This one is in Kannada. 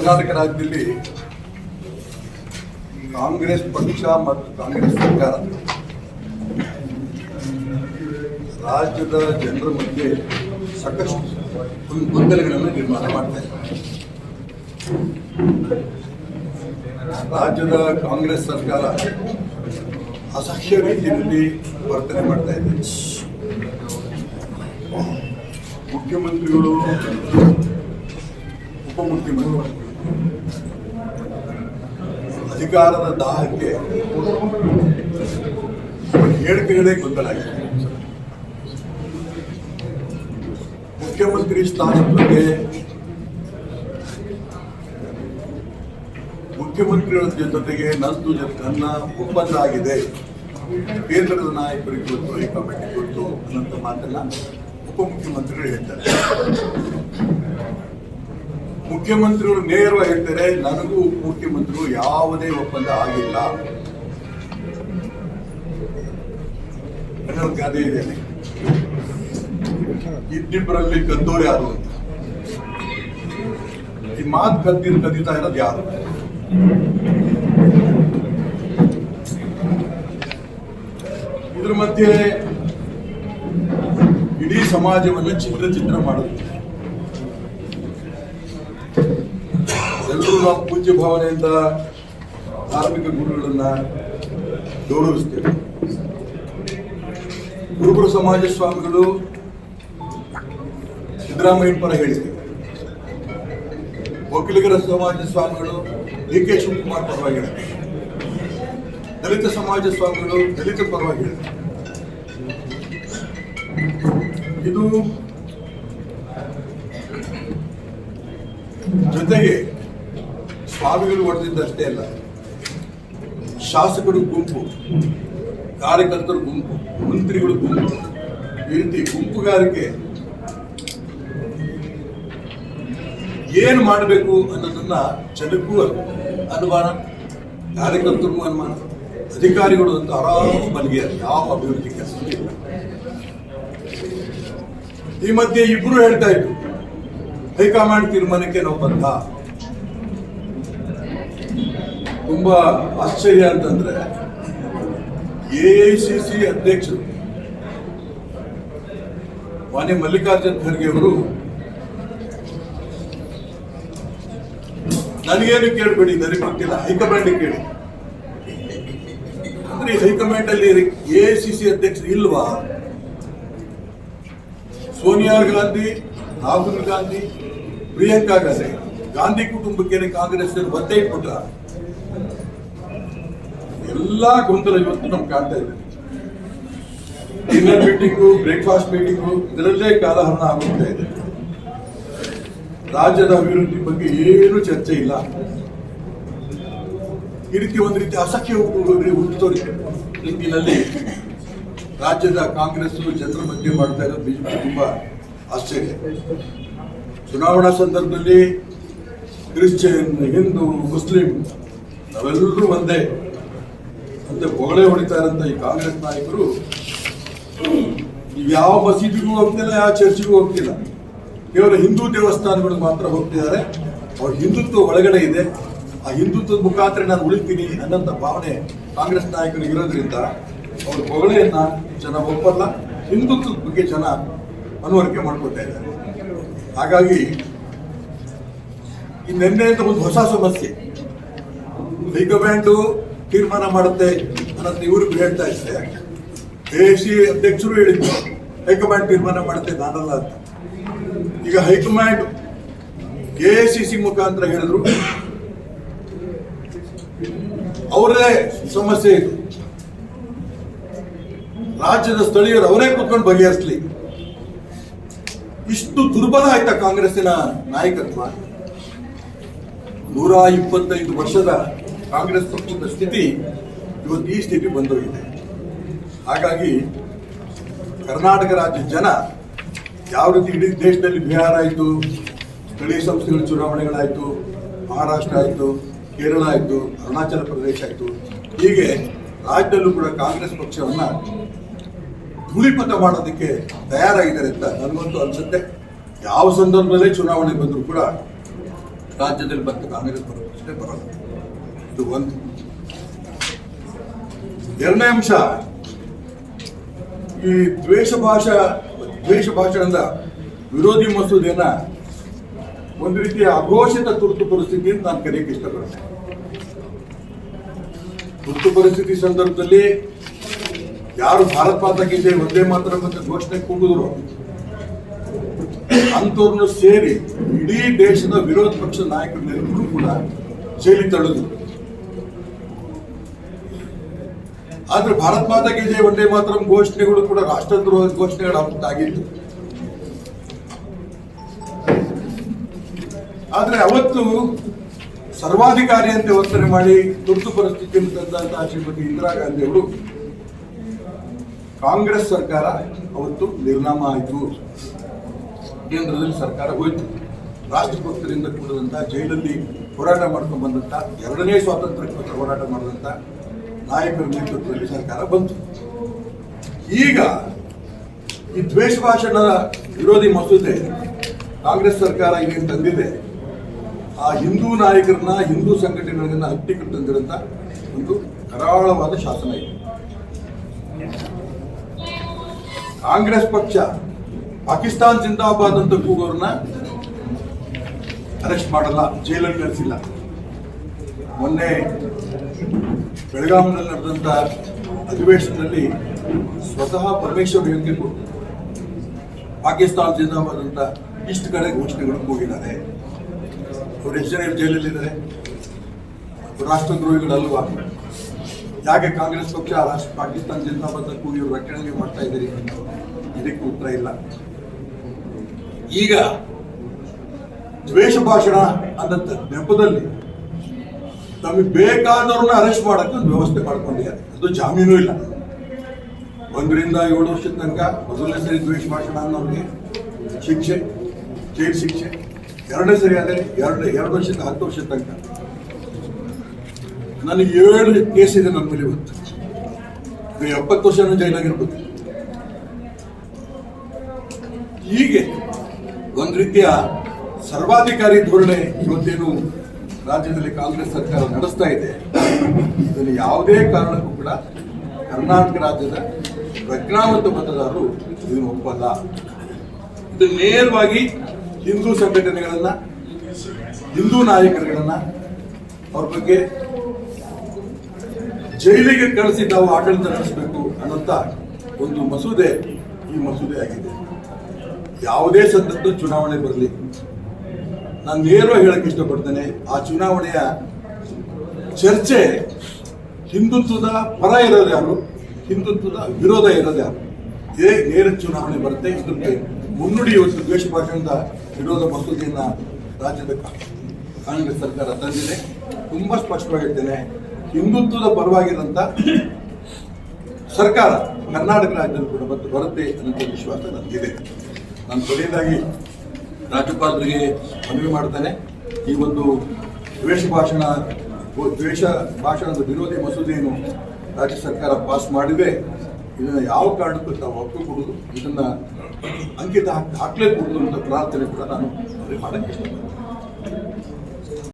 ಕರ್ನಾಟಕ ರಾಜ್ಯದಲ್ಲಿ ಕಾಂಗ್ರೆಸ್ ಪಕ್ಷ ಮತ್ತು ಕಾಂಗ್ರೆಸ್ ಸರ್ಕಾರ ರಾಜ್ಯದ ಜನರ ಮಧ್ಯೆ ಸಾಕಷ್ಟು ಗೊಂದಲಗಳನ್ನು ನಿರ್ಮಾಣ ಮಾಡ್ತಾ ಇದೆ. ರಾಜ್ಯದ ಕಾಂಗ್ರೆಸ್ ಸರ್ಕಾರ ಅಸಹ್ಯ ರೀತಿಯಲ್ಲಿ ವರ್ತನೆ ಮಾಡ್ತಾ ಇದೆ. ಮುಖ್ಯಮಂತ್ರಿಗಳು, ಉಪಮುಖ್ಯಮಂತ್ರಿಗಳು ಅಧಿಕಾರದ ದಾಹಕ್ಕೆ ಹೇಳಿಕೆಗಳೇ ಗೊಂದಲ ಆಗಿದೆ. ಮುಖ್ಯಮಂತ್ರಿ ಸ್ಥಾನದ ಬಗ್ಗೆ ಮುಖ್ಯಮಂತ್ರಿಗಳ ಜೊತೆಗೆ ನನ್ನ ಒಪ್ಪಂದ ಆಗಿದೆ, ಕೇಂದ್ರದ ನಾಯಕರಿಗೆ ಗೊತ್ತು, ಹೈಕಮಾಂಡ್ ಗೊತ್ತು ಅನ್ನೋಂಥ ಮಾತನ್ನ ಉಪಮುಖ್ಯಮಂತ್ರಿಗಳು ಹೇಳ್ತಾರೆ. ಮುಖ್ಯಮಂತ್ರಿಗಳು ನೇರವಾಗಿ ಹೇಳ್ತಾರೆ, ನನಗೂ ಉಪಮುಖ್ಯಮಂತ್ರಿಗಳು ಯಾವುದೇ ಒಪ್ಪಂದ ಆಗಿಲ್ಲ ಅನ್ನೋ ಗಾದೆ ಇದೆ. ಇದ್ದಿಬ್ಬರಲ್ಲಿ ಕದ್ದೋರು ಯಾರು ಅಂತ ಈ ಮಾತು ಕದೀತಾ ಇರೋದು ಯಾರು? ಇದ್ರ ಮಧ್ಯೆ ಇಡೀ ಸಮಾಜವನ್ನು ಚಿತ್ರ ಮಾಡುತ್ತೆ. ಎಲ್ಲರೂ ನಾವು ಪೂಜ್ಯ ಭಾವನೆಯಿಂದ ಧಾರ್ಮಿಕ ಗುರುಗಳನ್ನ ಗೌರವಿಸ್ತೇವೆ. ಕುರುಬರ ಸಮಾಜ ಸ್ವಾಮಿಗಳು ಸಿದ್ದರಾಮಯ್ಯನ ಪರ ಹೇಳಿದ್ದೇವೆ. ಒಕ್ಕಲಿಗರ ಸಮಾಜ ಸ್ವಾಮಿಗಳು ಡಿ.ಕೆ. ಶಿವಕುಮಾರ್ ಪರವಾಗಿ ಹೇಳಿದ್ದಾರೆ. ದಲಿತ ಸಮಾಜ ಸ್ವಾಮಿಗಳು ದಲಿತ ಪರವಾಗಿ ಹೇಳಿದ್ದಾರೆ. ಇದು ಜೊತೆಗೆ ಸ್ವಾಮಿಗಳು ಹೊಡೆದಿದ್ದಷ್ಟೇ ಅಲ್ಲ, ಶಾಸಕರು ಗುಂಪು, ಕಾರ್ಯಕರ್ತರು ಗುಂಪು, ಮಂತ್ರಿಗಳು ಗುಂಪು, ಈ ರೀತಿ ಗುಂಪುಗಾರಿಕೆ ಏನು ಮಾಡಬೇಕು ಅನ್ನೋದನ್ನ ಜನಕ್ಕೂ ಅನುಮಾನ, ಕಾರ್ಯಕರ್ತರಿಗೂ ಅನುಮಾನ, ಅಧಿಕಾರಿಗಳು ಅಂತ ಆರಾಮ ಬಲಿಗೆ ಯಾವ ಅಭಿವೃದ್ಧಿ ಕೆಲಸ ಇಲ್ಲ. ಈ ಮಧ್ಯೆ ಇಬ್ರು ಹೇಳ್ತಾ ಇದ್ರು, ಹೈಕಮಾಂಡ್ ತೀರ್ಮಾನಕ್ಕೆ ನಾವು ಬದ್ಧ. ತುಂಬಾ ಆಶ್ಚರ್ಯ ಅಂತಂದ್ರೆ ಎಐಸಿಸಿ ಅಧ್ಯಕ್ಷರು ಮಾನ್ಯ ಮಲ್ಲಿಕಾರ್ಜುನ್ ಖರ್ಗೆ ಅವರು ನನಗೇನು ಕೇಳಬೇಡಿ, ನನಗೆ ಗೊತ್ತಿಲ್ಲ, ಹೈಕಮಾಂಡ್ ಕೇಳಿ ಅಂದ್ರೆ ಹೈಕಮಾಂಡ್ ಅಲ್ಲಿ ಎಐಸಿಸಿ ಅಧ್ಯಕ್ಷರು ಇಲ್ವಾ? ಸೋನಿಯಾ ಗಾಂಧಿ, ರಾಹುಲ್ ಗಾಂಧಿ, ಪ್ರಿಯಾಂಕಾ ಗಾಂಧಿ, ಗಾಂಧಿ ಕುಟುಂಬಕ್ಕೆ ಕಾಂಗ್ರೆಸ್ ಒತ್ತೆ ಇಟ್ಬಿಟ್ಟ. ಎಲ್ಲಾ ಗೊಂದಲ ಇವತ್ತು ನಮ್ಗೆ ಕಾಣ್ತಾ ಇದೆ. ಡಿನ್ನರ್ ಮೀಟಿಂಗು, ಬ್ರೇಕ್ಫಾಸ್ಟ್ ಮೀಟಿಂಗು, ಇದರಲ್ಲೇ ಕಾಲಹರಣ ಆಗುತ್ತಾ ಇದೆ. ರಾಜ್ಯದ ಅಭಿವೃದ್ಧಿ ಬಗ್ಗೆ ಏನು ಚರ್ಚೆ ಇಲ್ಲ. ಈ ರೀತಿ ಒಂದು ರೀತಿ ಅಸಖ್ಯ ಹುಟ್ಟುತ್ತೋರಿ ರೀತಿಯಲ್ಲಿ ರಾಜ್ಯದ ಕಾಂಗ್ರೆಸ್ ಜನರ ಮಧ್ಯೆ ಮಾಡ್ತಾ ಇರೋದು ಬಿಜೆಪಿ ತುಂಬಾ ಆಶ್ಚರ್ಯ. ಚುನಾವಣಾ ಸಂದರ್ಭದಲ್ಲಿ ಕ್ರಿಶ್ಚಿಯನ್, ಹಿಂದೂ, ಮುಸ್ಲಿಂ ನಾವೆಲ್ಲರೂ ಒಂದೇ ಅಂತ ಹೊಗಳೇ ಹೊಡಿತಾ ಇರೋಂಥ ಈ ಕಾಂಗ್ರೆಸ್ ನಾಯಕರು ಯಾವ ಮಸೀದಿಗೂ ಹೋಗ್ತಿಲ್ಲ, ಯಾವ ಚರ್ಚಿಗೂ ಹೋಗ್ತಿಲ್ಲ, ಕೇವಲ ಹಿಂದೂ ದೇವಸ್ಥಾನಗಳಿಗೆ ಮಾತ್ರ ಹೋಗ್ತಿದ್ದಾರೆ. ಅವ್ರ ಹಿಂದುತ್ವ ಒಳಗಡೆ ಇದೆ. ಆ ಹಿಂದುತ್ವದ ಮುಖಾಂತರ ನಾನು ಉಳಿತೀನಿ ಅನ್ನೋಂಥ ಭಾವನೆ ಕಾಂಗ್ರೆಸ್ ನಾಯಕರಿಗೆ ಇರೋದ್ರಿಂದ ಅವ್ರ ಹೊಗಳೆಯನ್ನ ಜನ ಒಪ್ಪಲ್ಲ, ಹಿಂದುತ್ವದ ಬಗ್ಗೆ ಜನ ಮನವರಿಕೆ ಮಾಡ್ಕೊತಾ ಇದ್ದಾರೆ. ಹಾಗಾಗಿ ಈ ನಿನ್ನೆಯಿಂದ ಒಂದು ಹೊಸ ಸಮಸ್ಯೆ, ಹೈಕಮಾಂಡ್ ತೀರ್ಮಾನ ಮಾಡುತ್ತೆ ಅನ್ನೋದು ಇವ್ರಿಗೆ ಹೇಳ್ತಾ ಇದ್ದಾರೆ. ಎಐಸಿ ಅಧ್ಯಕ್ಷರು ಹೇಳಿದ್ರು ಹೈಕಮಾಂಡ್ ತೀರ್ಮಾನ ಮಾಡುತ್ತೆ, ನಾನಲ್ಲ ಅಂತ. ಈಗ ಹೈಕಮಾಂಡ್ ಎಐಸಿಸಿ ಮುಖಾಂತರ ಹೇಳಿದ್ರು, ಅವರೇ ಸಮಸ್ಯೆ ಇದು. ರಾಜ್ಯದ ಸ್ಥಳೀಯರು ಅವರೇ ಕೂತ್ಕೊಂಡು ಬಗೆಹರಿಸಲಿ. ಇಷ್ಟು ದುರ್ಬಲ ಆಯ್ತಾ ಕಾಂಗ್ರೆಸ್ಸಿನ ನಾಯಕತ್ವ? 125 ವರ್ಷದ ಕಾಂಗ್ರೆಸ್ ಪಕ್ಷದ ಸ್ಥಿತಿ ಇವತ್ತು ಈ ಸ್ಥಿತಿ ಬಂದೋಗಿದೆ. ಹಾಗಾಗಿ ಕರ್ನಾಟಕ ರಾಜ್ಯ ಜನ ಯಾವ ರೀತಿ ಇಡೀ ದೇಶದಲ್ಲಿ ಬಿಹಾರ ಆಯಿತು, ಸ್ಥಳೀಯ ಸಂಸ್ಥೆಗಳ ಚುನಾವಣೆಗಳಾಯಿತು, ಮಹಾರಾಷ್ಟ್ರ ಆಯಿತು, ಕೇರಳ ಆಯಿತು, ಅರುಣಾಚಲ ಪ್ರದೇಶ ಆಯಿತು, ಹೀಗೆ ರಾಜ್ಯದಲ್ಲೂ ಕೂಡ ಕಾಂಗ್ರೆಸ್ ಪಕ್ಷವನ್ನ ಧೂಳಿಪಥ ಮಾಡೋದಕ್ಕೆ ತಯಾರಾಗಿದ್ದಾರೆ ಅಂತ ನನಗಂತೂ ಅನ್ಸುತ್ತೆ. ಯಾವ ಸಂದರ್ಭದಲ್ಲೇ ಚುನಾವಣೆ ಬಂದರೂ ಕೂಡ ರಾಜ್ಯದಲ್ಲಿ ಬಂದು ಕಾಂಗ್ರೆಸ್ ಬರೋಷ್ಟೇ ಬರೋಲ್ಲ. ಇದು ಒಂದು. ಎರಡನೇ ಅಂಶ, ಈ ದ್ವೇಷ ಭಾಷಣದ ವಿರೋಧಿ ಮಸೂದೆನ ಒಂದು ರೀತಿಯ ಅಘೋಷಿತ ತುರ್ತು ಪರಿಸ್ಥಿತಿ ಅಂತ ನಾನು ಕರೆಯಕ್ಕೆ ಇಷ್ಟಪಡ್ತೇನೆ. ತುರ್ತು ಪರಿಸ್ಥಿತಿ ಸಂದರ್ಭದಲ್ಲಿ ಯಾರು ಭಾರತ್ ಮಾತಾ ಕಿ ಜೈ ಒಂದೇ ಮಾತ್ರ ಅಂತ ಘೋಷಣೆ ಕೂಗಿದ್ರು ಅಂತವ್ರನ್ನು ಸೇರಿ ಇಡೀ ದೇಶದ ವಿರೋಧ ಪಕ್ಷದ ನಾಯಕರನ್ನೆಲ್ಲರೂ ಕೂಡ ಜೈಲಿಗೆ ತಳ್ಳಿದ್ರು. ಆದ್ರೆ ಭಾರತ್ ಮಾತಾ ಕಿ ಜೈ ಒಂದೇ ಮಾತ್ರ ಘೋಷಣೆಗಳು ಕೂಡ ರಾಷ್ಟ್ರದ್ರೋಹ ಘೋಷಣೆಗಳಾಗಿತ್ತು. ಆದ್ರೆ ಅವತ್ತು ಸರ್ವಾಧಿಕಾರಿ ಅಂತ ವರ್ತನೆ ಮಾಡಿ ತುರ್ತು ಪರಿಸ್ಥಿತಿಯನ್ನು ತಂದಂತಹ ಶ್ರೀಮತಿ ಇಂದಿರಾ ಗಾಂಧಿ ಅವರು ಕಾಂಗ್ರೆಸ್ ಸರ್ಕಾರ ಅವತ್ತು ನಿರ್ನಾಮ ಆಯಿತು. ಕೇಂದ್ರದಲ್ಲಿ ಸರ್ಕಾರ ಹೋಯಿತು. ರಾಷ್ಟ್ರಭಕ್ತರಿಂದ ಕೂಡಿದಂತ ಜೈಲಲ್ಲಿ ಹೋರಾಟ ಮಾಡ್ಕೊಂಡು ಬಂದಂತ ಎರಡನೇ ಸ್ವಾತಂತ್ರ್ಯಕ್ಕೋಸ್ಕರ ಹೋರಾಟ ಮಾಡಿದಂತ ನಾಯಕರ ನೇತೃತ್ವದಲ್ಲಿ ಸರ್ಕಾರ ಬಂತು. ಈಗ ಈ ದ್ವೇಷ ಭಾಷಣದ ವಿರೋಧಿ ಮಸೂದೆ ಕಾಂಗ್ರೆಸ್ ಸರ್ಕಾರ ಏನೇನು ತಂದಿದೆ, ಆ ಹಿಂದೂ ನಾಯಕರನ್ನ, ಹಿಂದೂ ಸಂಘಟನೆಗಳನ್ನ ಹತ್ಯೆಗೆ ತಂದಿರಂತ ಒಂದು ಕರಾಳವಾದ ಶಾಸನ ಇದೆ. ಕಾಂಗ್ರೆಸ್ ಪಕ್ಷ ಪಾಕಿಸ್ತಾನ್ ಜಿಂದಾಬಾದ್ ಅಂತ ಕೂಗೋರ್ನ ಅರೆಸ್ಟ್ ಮಾಡಲ್ಲ, ಜೈಲಲ್ಲಿ ಕಳಿಸಿಲ್ಲ. ಮೊನ್ನೆ ಬೆಳಗಾವಿನಲ್ಲಿ ನಡೆದಂತ ಅಧಿವೇಶನದಲ್ಲಿ ಸ್ವತಃ ಪರಮೇಶ್ವರ್ ಹೇಳಿದ್ರು ಪಾಕಿಸ್ತಾನ್ ಜಿಂದಾಬಾದ್ ಅಂತ ಇಷ್ಟು ಕಡೆ ಘೋಷಣೆಗಳು ಕೂಗಿದ್ದಾರೆ. ಅವ್ರು ಎಷ್ಟು ಜನ ಜೈಲಲ್ಲಿದ್ದಾರೆ? ರಾಷ್ಟ್ರದ್ರೋಹಿಗಳಲ್ವಾ? ಯಾಕೆ ಕಾಂಗ್ರೆಸ್ ಪಕ್ಷ ಪಾಕಿಸ್ತಾನ ಜಿಂದಾಬಾದ್ ಕೂಗಿ ರಕ್ಷಣೆ ಮಾಡ್ತಾ ಇದ್ದೀರಿ? ಇದಕ್ಕೆ ಉತ್ತರ ಇಲ್ಲ. ಈಗ ದ್ವೇಷ ಭಾಷಣ ಅನ್ನಂತ ನೆಪದಲ್ಲಿ ನಮಗೆ ಬೇಕಾದವ್ರನ್ನ ಅರೆಸ್ಟ್ ಮಾಡಕ್ಕೆ ಒಂದು ವ್ಯವಸ್ಥೆ ಮಾಡ್ಕೊಂಡಿದ್ದಾರೆ. ಅದು ಜಾಮೀನು ಇಲ್ಲ. 1 ರಿಂದ 7 ವರ್ಷದ ತನಕ ಮೊದಲನೇ ಸರಿ ದ್ವೇಷ ಭಾಷಣ ಅನ್ನೋರಿಗೆ ಶಿಕ್ಷೆ, ಜೈಲು ಶಿಕ್ಷೆ. ಎರಡನೇ ಸರಿ ಆದರೆ 2 ವರ್ಷದಿಂದ 10 ವರ್ಷದ ತನಕ. ನನಗೆ 7 ಕೇಸ್ ಇದೆ ನನ್ನ ಮೇಲೆ ಇವತ್ತು. 70 ವರ್ಷನೂ ಜೈಲಾಗಿರ್ಬೋದು. ಹೀಗೆ ಒಂದು ರೀತಿಯ ಸರ್ವಾಧಿಕಾರಿ ಧೋರಣೆ ಇವತ್ತೇನು ರಾಜ್ಯದಲ್ಲಿ ಕಾಂಗ್ರೆಸ್ ಸರ್ಕಾರ ನಡೆಸ್ತಾ ಇದೆ, ಇದನ್ನು ಯಾವುದೇ ಕಾರಣಕ್ಕೂ ಕೂಡ ಕರ್ನಾಟಕ ರಾಜ್ಯದ ಪ್ರಜ್ಞಾವಂತ ಮತದಾರರು ಇದನ್ನು ಒಪ್ಪಲ್ಲ. ಇದು ನೇರವಾಗಿ ಹಿಂದೂ ಸಂಘಟನೆಗಳನ್ನ, ಹಿಂದೂ ನಾಯಕರುಗಳನ್ನ ಅವ್ರ ಬಗ್ಗೆ ಜೈಲಿಗೆ ಕಳಿಸಿ ನಾವು ಆಡಳಿತ ನಡೆಸಬೇಕು ಅನ್ನೋಂಥ ಒಂದು ಮಸೂದೆ ಈ ಮಸೂದೆ ಆಗಿದೆ. ಯಾವುದೇ ಸಂದರ್ಭದ ಚುನಾವಣೆ ಬರಲಿ, ನಾನು ನೇರವಾಗಿ ಹೇಳಕ್ಕೆ ಇಷ್ಟಪಡ್ತೇನೆ, ಆ ಚುನಾವಣೆಯ ಚರ್ಚೆ ಹಿಂದುತ್ವದ ಪರ ಇರೋದು ಯಾರು, ಹಿಂದುತ್ವದ ವಿರೋಧ ಇರೋದು ಯಾರು, ಇದೇ ನೇರ ಚುನಾವಣೆ ಬರುತ್ತೆ. ಇದಕ್ಕೆ ಮುನ್ನುಡಿ ಇವತ್ತು ದ್ವೇಷ ಭಾಷಣದ ವಿರೋಧ ಮಸೂದೆಯನ್ನ ರಾಜ್ಯದ ಕಾಂಗ್ರೆಸ್ ಸರ್ಕಾರ ತಂದಿದೆ. ತುಂಬಾ ಸ್ಪಷ್ಟವಾಗಿರ್ತೇನೆ, ಹಿಂದುತ್ವದ ಪರವಾಗಿರುವಂತ ಸರ್ಕಾರ ಕರ್ನಾಟಕ ರಾಜ್ಯದಲ್ಲಿ ಕೂಡ ಮತ್ತು ಬರುತ್ತೆ ಅನ್ನೋ ವಿಶ್ವಾಸ ನನಗಿದೆ. ನಾನು ಕೊನೆಯದಾಗಿ ರಾಜ್ಯಪಾಲರಿಗೆ ಮನವಿ ಮಾಡ್ತೇನೆ, ಈ ಒಂದು ದ್ವೇಷ ಭಾಷಣದ ವಿರೋಧಿ ಮಸೂದೆಯನ್ನು ರಾಜ್ಯ ಸರ್ಕಾರ ಪಾಸ್ ಮಾಡಿದೆ. ಇದನ್ನು ಯಾವ ಕಾರಣಕ್ಕೂ ತಾವು ಒಪ್ಪಿಕೊಡುವುದು, ಇದನ್ನ ಅಂಕಿತ ಹಾಕಲೇಕೂಡದು ಅಂತ ಪ್ರಾರ್ಥನೆ ಕೂಡ ನಾನು ಮಾಡಕ್ಕೆ ಇಷ್ಟಪಡ್ತೇನೆ.